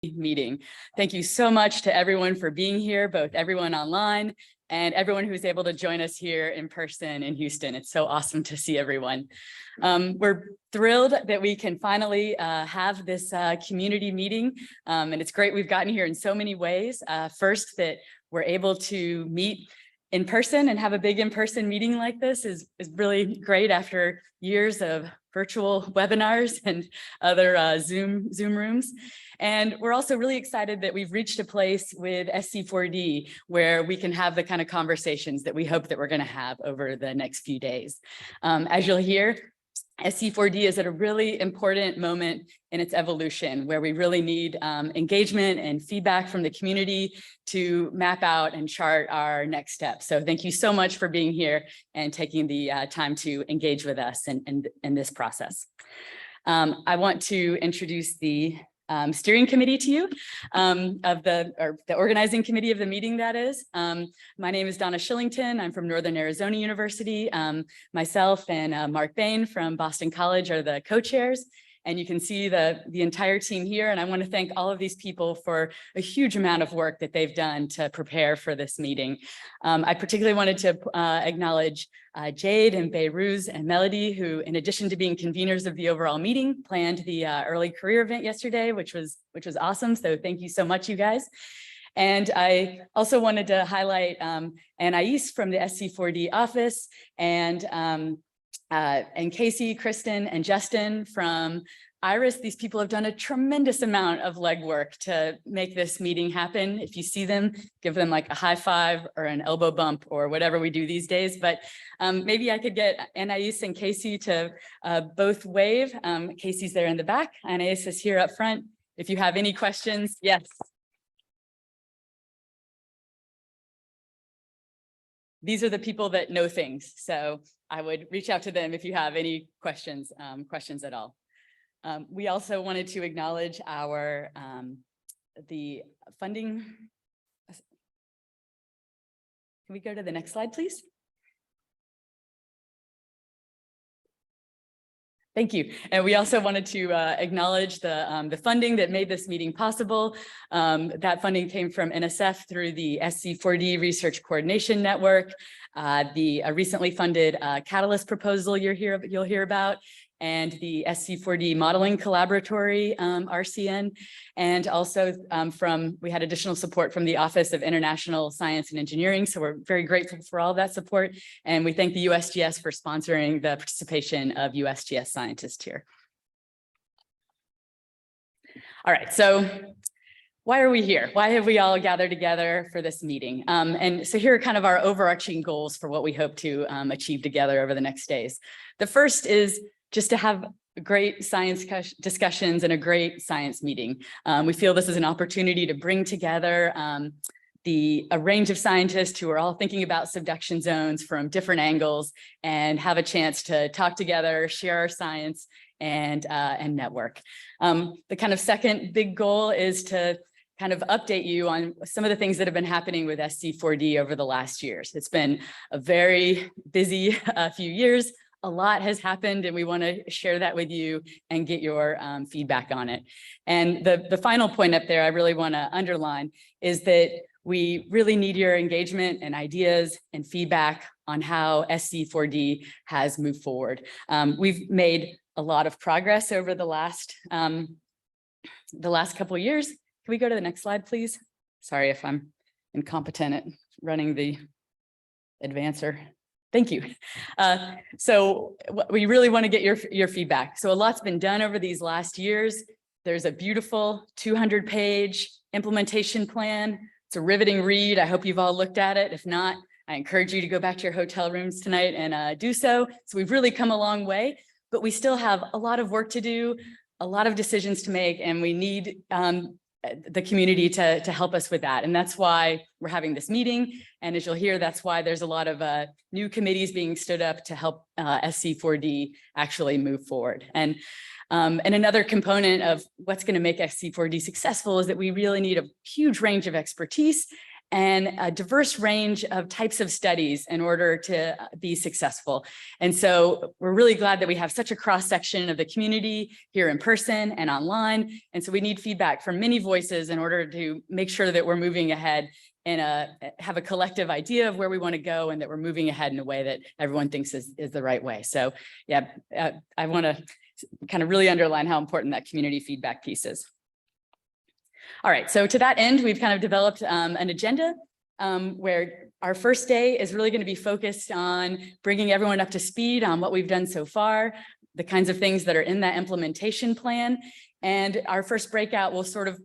meeting. Thank you so much to everyone for being here, both everyone online and everyone who's able to join us here in person in Houston. It's so awesome to see everyone. We're thrilled that we can finally have this community meeting. And it's great we've gotten here in so many ways. First, that we're able to meet in person and have a big in-person meeting like this is really great after years of virtual webinars and other Zoom rooms. And we're also really excited that we've reached a place with SZ4D where we can have the kind of conversations that we hope that we're going to have over the next few days. As you'll hear, SZ4D is at a really important moment in its evolution where we really need engagement and feedback from the community to map out and chart our next steps. So thank you so much for being here and taking the time to engage with us in this process. I want to introduce the steering committee to you of the organizing committee of the meeting, that is. My name is Donna Shillington. I'm from Northern Arizona University. Myself and Mark Bain from Boston College are the co-chairs. And you can see the entire team here. And I want to thank all of these people for a huge amount of work that they've done to prepare for this meeting. I particularly wanted to acknowledge Jade and Beiruz and Melody, who, in addition to being conveners of the overall meeting, planned the early career event yesterday, which was awesome. So thank you so much, you guys. And I also wanted to highlight Anais from the SZ4D office and Casey, Kristen, and Justin from Iris. These people have done a tremendous amount of legwork to make this meeting happen. If you see them, give them like a high five or an elbow bump or whatever we do these days. But maybe I could get Anais and Casey to both wave. Casey's there in the back. Anais is here up front. If you have any questions, yes. These are the people that know things. So I would reach out to them if you have any questions at all. We also wanted to acknowledge our the funding. Can we go to the next slide, please? Thank you. And we also wanted to acknowledge the funding that made this meeting possible. That funding came from NSF through the SZ4D Research Coordination Network, the recently funded Catalyst proposal you'll hear about, and the SZ4D Modeling Collaboratory, RCN, and also we had additional support from the Office of International Science and Engineering. So we're very grateful for all of that support. And we thank the USGS for sponsoring the participation of USGS scientists here. All right, so why are we here? Why have we all gathered together for this meeting? And so here are kind of our overarching goals for what we hope to achieve together over the next days. The first is just to have great science discussions and a great science meeting. We feel this is an opportunity to bring together a range of scientists who are all thinking about subduction zones from different angles and have a chance to talk together, share our science, and network. The kind of second big goal is to kind of update you on some of the things that have been happening with SZ4D over the last years. It's been a very busy few years. A lot has happened, and we want to share that with you and get your feedback on it. And the final point up there I really want to underline is that we really need your engagement and ideas and feedback on how SZ4D has moved forward. We've made a lot of progress over the last couple of years. Can we go to the next slide, please? Sorry if I'm incompetent at running the advancer. Thank you. So we really want to get your feedback. So a lot's been done over these last years. There's a beautiful 200-page implementation plan. It's a riveting read. I hope you've all looked at it. If not, I encourage you to go back to your hotel rooms tonight and do so. So we've really come a long way, but we still have a lot of work to do, a lot of decisions to make, and we need the community to help us with that. And that's why we're having this meeting. And as you'll hear, that's why there's a lot of new committees being stood up to help SZ4D actually move forward. And another component of what's going to make SZ4D successful is that we really need a huge range of expertise and a diverse range of types of studies in order to be successful. And so we're really glad that we have such a cross-section of the community here in person and online. And so we need feedback from many voices in order to make sure that we're moving ahead and have a collective idea of where we want to go, and that we're moving ahead in a way that everyone thinks is the right way. So yeah, I want to kind of really underline how important that community feedback piece is. All right, so to that end, we've kind of developed an agenda where our first day is really going to be focused on bringing everyone up to speed on what we've done so far, the kinds of things that are in that implementation plan. And our first breakout will sort of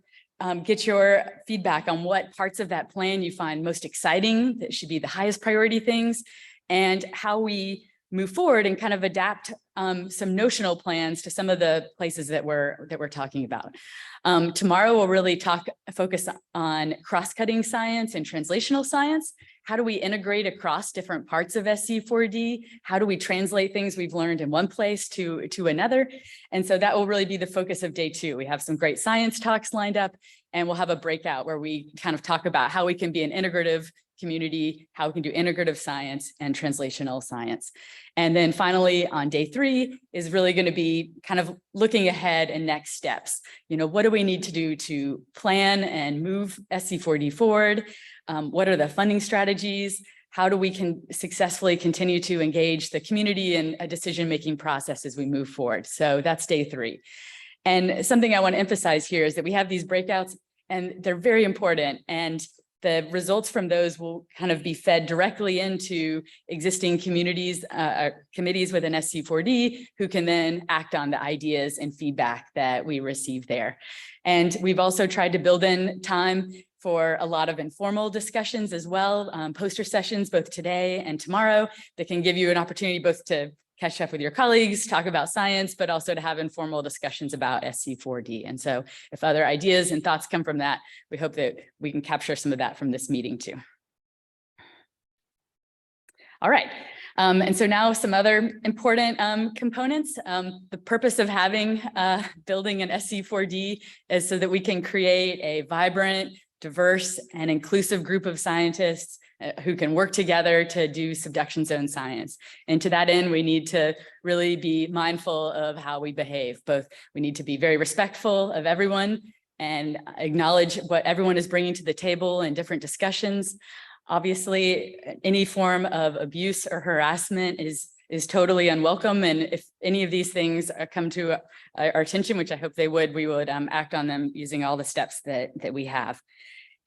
get your feedback on what parts of that plan you find most exciting, that should be the highest priority things, and how we move forward and kind of adapt some notional plans to some of the places that we're talking about. Tomorrow we'll really focus on cross-cutting science and translational science. How do we integrate across different parts of SZ4D? How do we translate things we've learned in one place to another? And so that will really be the focus of day 2. We have some great science talks lined up, and we'll have a breakout where we kind of talk about how we can be an integrative community, how we can do integrative science and translational science. And then finally on day 3 is really going to be kind of looking ahead and next steps. You know, what do we need to do to plan and move SZ4D forward? What are the funding strategies? How do we successfully continue to engage the community in a decision-making process as we move forward? So that's day 3. And something I want to emphasize here is that we have these breakouts, and they're very important. And the results from those will kind of be fed directly into existing communities, committees within SZ4D, who can then act on the ideas and feedback that we receive there. And we've also tried to build in time for a lot of informal discussions as well, poster sessions both today and tomorrow that can give you an opportunity both to catch up with your colleagues, talk about science, but also to have informal discussions about SZ4D. And so if other ideas and thoughts come from that, we hope that we can capture some of that from this meeting too. All right. And so now some other important components. The purpose of having building an SZ4D is so that we can create a vibrant, diverse, and inclusive group of scientists who can work together to do subduction zone science. And to that end, we need to really be mindful of how we behave. Both we need to be very respectful of everyone and acknowledge what everyone is bringing to the table in different discussions. Obviously, any form of abuse or harassment is totally unwelcome. And if any of these things come to our attention, which I hope they would, we would act on them using all the steps that we have.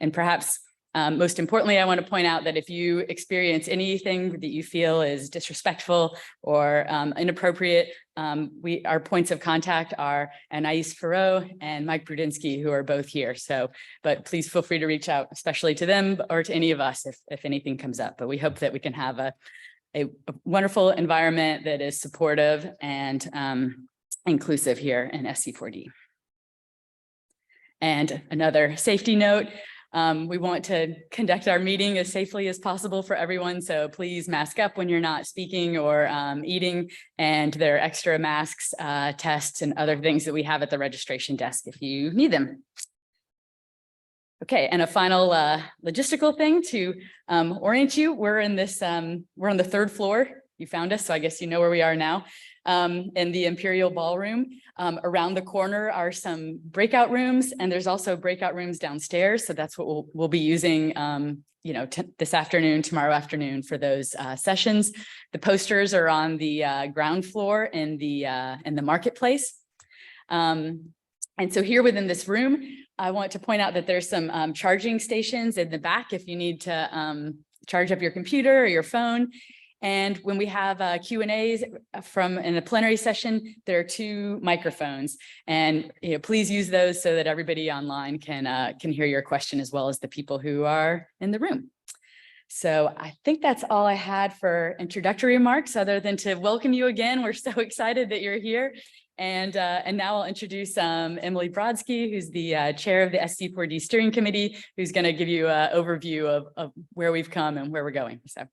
And perhaps most importantly, I want to point out that if you experience anything that you feel is disrespectful or inappropriate, our points of contact are Anais Farrow and Mike Brudinsky, who are both here. So, but please feel free to reach out, especially to them or to any of us if anything comes up. But we hope that we can have a wonderful environment that is supportive and inclusive here in SZ4D. And another safety note, we want to conduct our meeting as safely as possible for everyone. So please mask up when you're not speaking or eating. And there are extra masks, tests, and other things that we have at the registration desk if you need them. Okay, and a final logistical thing to orient you. We're in this, we're on the 3rd floor. You found us, so I guess you know where we are now. In the Imperial Ballroom. Around the corner are some breakout rooms, and there's also breakout rooms downstairs. So that's what we'll be using, you know, this afternoon, tomorrow afternoon for those sessions. The posters are on the ground floor in the marketplace. And so here within this room, I want to point out that there's some charging stations in the back if you need to charge up your computer or your phone. And when we have Q&As in the plenary session, there are 2 microphones, and please use those so that everybody online can hear your question as well as the people who are in the room. So I think that's all I had for introductory remarks, other than to welcome you again. We're so excited that you're here. And now I'll introduce Emily Brodsky, who's the chair of the SZ4D steering committee, who's going to give you an overview of where we've come and where we're going. So